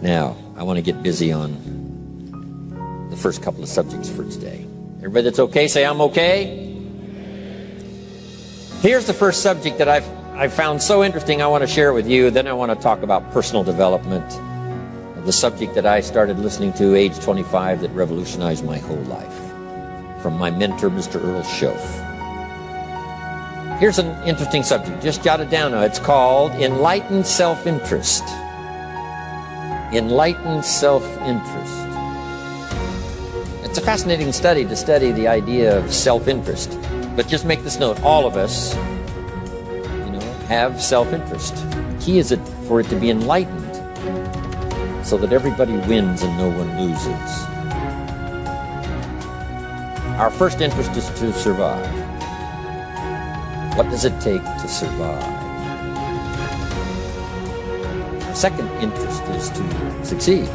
Now, I want to get busy on the first couple of subjects for today. Everybody that's okay, say I'm okay. Here's the first subject that I've found so interesting I want to share it with you. Then I want to talk about personal development, the subject that I started listening to age 25 that revolutionized my whole life, from my mentor, Mr. Earl Schoaf. Here's an interesting subject. Just jot it down now. It's called Enlightened Self-Interest. Enlightened self-interest. It's a fascinating study to study the idea of self-interest. But just make this note, all of us, have self-interest. The key is for it to be enlightened so that everybody wins and no one loses. Our first interest is to survive. What does it take to survive? Our second interest is to succeed.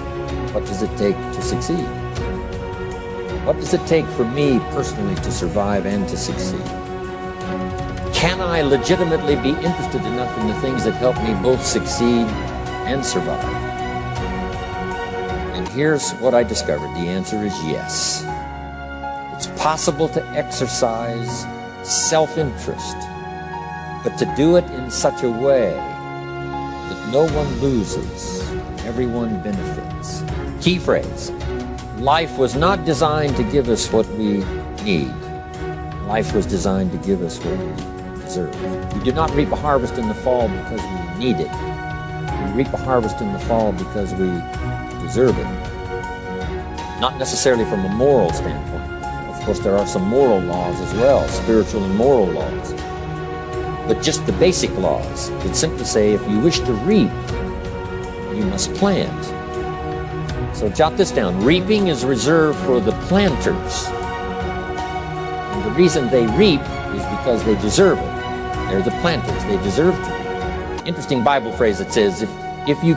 What does it take to succeed? What does it take for me personally to survive and to succeed? Can I legitimately be interested enough in the things that help me both succeed and survive? And here's what I discovered. The answer is yes. It's possible to exercise self-interest, but to do it in such a way that no one loses, everyone benefits. Key phrase. Life was not designed to give us what we need. Life was designed to give us what we deserve. We do not reap a harvest in the fall because we need it. We reap a harvest in the fall because we deserve it. Not necessarily from a moral standpoint. Of course, there are some moral laws as well, spiritual and moral laws. But just the basic laws that simply say if you wish to reap, you must plant. So jot this down. Reaping is reserved for the planters. And the reason they reap is because they deserve it. They're the planters. They deserve to reap. Interesting Bible phrase that says, if you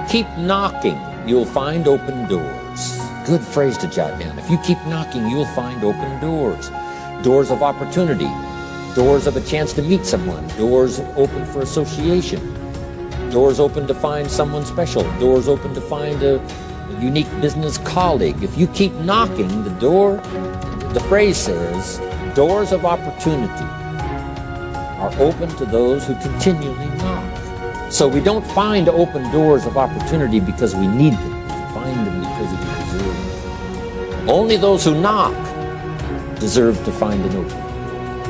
keep knocking, you'll find open doors. Good phrase to jot down. If you keep knocking, you'll find open doors. Doors of opportunity. Doors of a chance to meet someone. Doors open for association. Doors open to find someone special. Doors open to find a unique business colleague. If you keep knocking, the phrase says, doors of opportunity are open to those who continually knock. So we don't find open doors of opportunity because we need them. We find them because we deserve them. Only those who knock deserve to find an open door.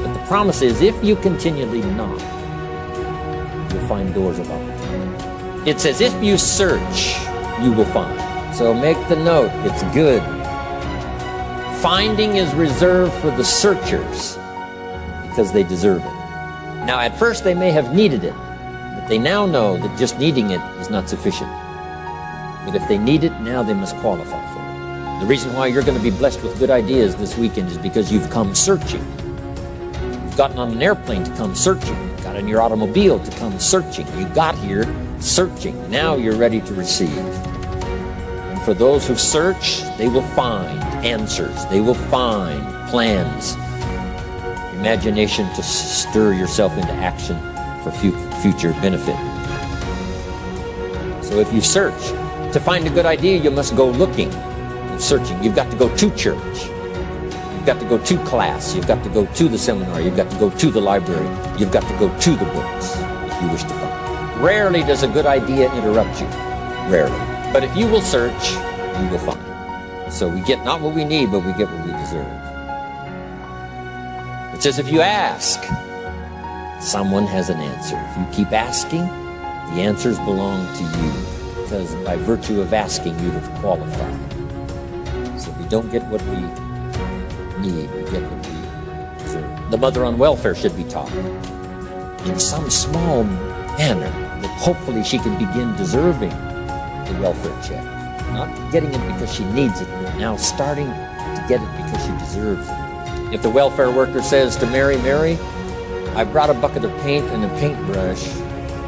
But the promise is, if you continually knock, you'll find doors of opportunity. It says, if you search, you will find. So make the note, it's good. Finding is reserved for the searchers because they deserve it. Now, at first they may have needed it, but they now know that just needing it is not sufficient. But if they need it, now they must qualify for it. The reason why you're going to be blessed with good ideas this weekend is because you've come searching. You've gotten on an airplane to come searching. You got in your automobile to come searching. You got here searching. Now you're ready to receive. For those who search, they will find answers. They will find plans, imagination to stir yourself into action for future benefit. So if you search, to find a good idea, you must go looking and searching. You've got to go to church. You've got to go to class. You've got to go to the seminar. You've got to go to the library. You've got to go to the books if you wish to find. Rarely does a good idea interrupt you. Rarely. But if you will search, you will find. So we get not what we need, but we get what we deserve. It says if you ask, someone has an answer. If you keep asking, the answers belong to you. Because by virtue of asking, you have qualified. So we don't get what we need, we get what we deserve. The mother on welfare should be taught in some small manner that hopefully she can begin deserving the welfare check. Not getting it because she needs it, but now starting to get it because she deserves it. If the welfare worker says to Mary, Mary, I brought a bucket of paint and a paintbrush,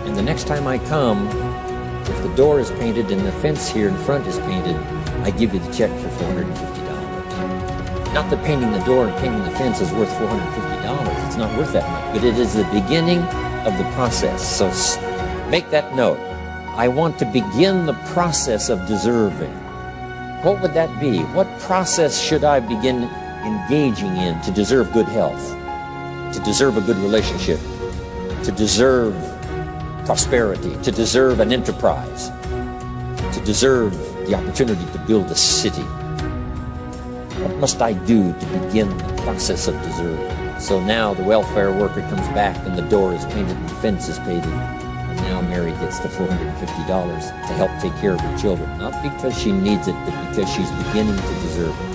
and the next time I come, if the door is painted and the fence here in front is painted, I give you the check for $450. Not that painting the door and painting the fence is worth $450. It's not worth that much, but it is the beginning of the process. So make that note. I want to begin the process of deserving. What would that be? What process should I begin engaging in to deserve good health, to deserve a good relationship, to deserve prosperity, to deserve an enterprise, to deserve the opportunity to build a city? What must I do to begin the process of deserving? So now the welfare worker comes back and the door is painted and the fence is painted. And now Mary gets the $450 to help take care of her children. Not because she needs it, but because she's beginning to deserve it.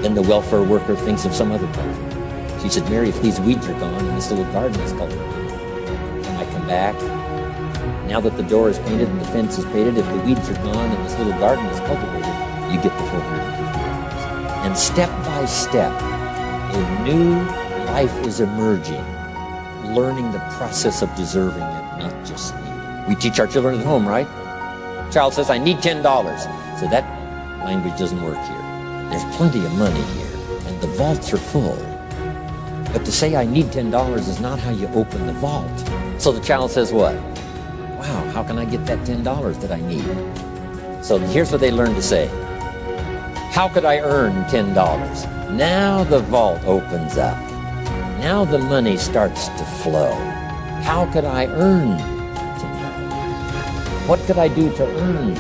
Then the welfare worker thinks of some other problem. She said, Mary, if these weeds are gone and this little garden is cultivated, when I come back, now that the door is painted and the fence is painted, if the weeds are gone and this little garden is cultivated, you get the $450. And step by step, a new life is emerging, learning the process of deserving it, not just needing it. We teach our children at home, right? Child says, I need $10. So that language doesn't work here. There's plenty of money here, and the vaults are full. But to say I need $10 is not how you open the vault. So the child says what? Wow, how can I get that $10 that I need? So here's what they learn to say. How could I earn $10? Now the vault opens up. Now the money starts to flow. How could I earn $10? What could I do to earn?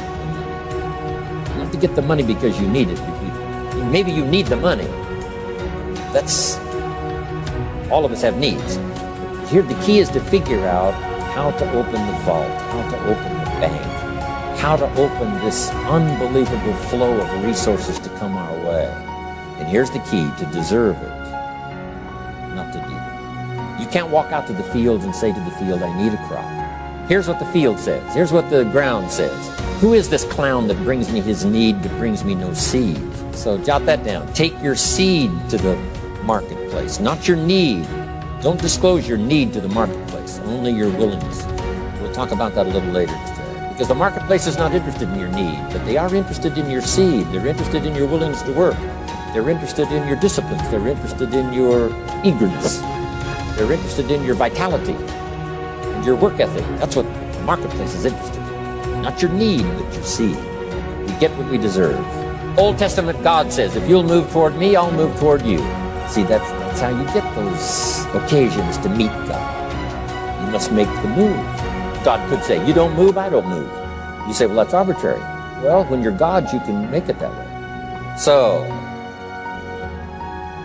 Not to get the money because you need it. Maybe you need the money. That's, all of us have needs. Here the key is to figure out how to open the vault, how to open the bank, how to open this unbelievable flow of resources to come our way. And here's the key: to deserve it, not to need it. You can't walk out to the fields and say to the field, I need a crop. Here's what the field says. Here's what the ground says. Who is this clown that brings me his need but brings me no seed? So jot that down. Take your seed to the marketplace, not your need. Don't disclose your need to the marketplace, only your willingness. We'll talk about that a little later today. Because the marketplace is not interested in your need, but they are interested in your seed. They're interested in your willingness to work. They're interested in your disciplines. They're interested in your eagerness. They're interested in your vitality and your work ethic. That's what the marketplace is interested in. Not your need, but your seed. We get what we deserve. Old Testament God says, if you'll move toward me, I'll move toward you. See, that's how you get those occasions to meet God. You must make the move. God could say, you don't move, I don't move. You say, well, that's arbitrary. Well, when you're God, you can make it that way. So,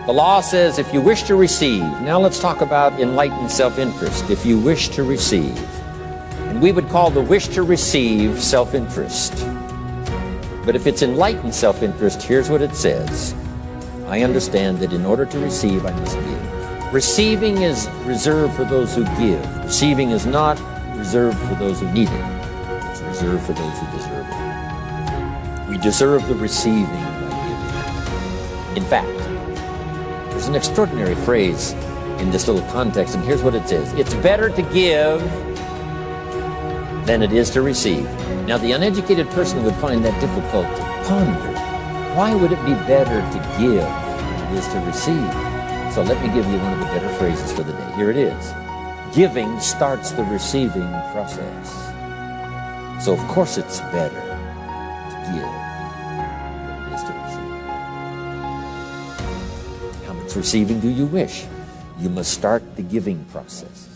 the law says, if you wish to receive. Now let's talk about enlightened self-interest. If you wish to receive. And we would call the wish to receive self-interest. But if it's enlightened self-interest, here's what it says. I understand that in order to receive, I must give. Receiving is reserved for those who give. Receiving is not reserved for those who need it. It's reserved for those who deserve it. We deserve the receiving by giving. In fact, there's an extraordinary phrase in this little context, and here's what it says. It's better to give than it is to receive. Now, the uneducated person would find that difficult to ponder. Why would it be better to give than it is to receive? So let me give you one of the better phrases for the day. Here it is. Giving starts the receiving process. So of course it's better to give than it is to receive. How much receiving do you wish? You must start the giving process.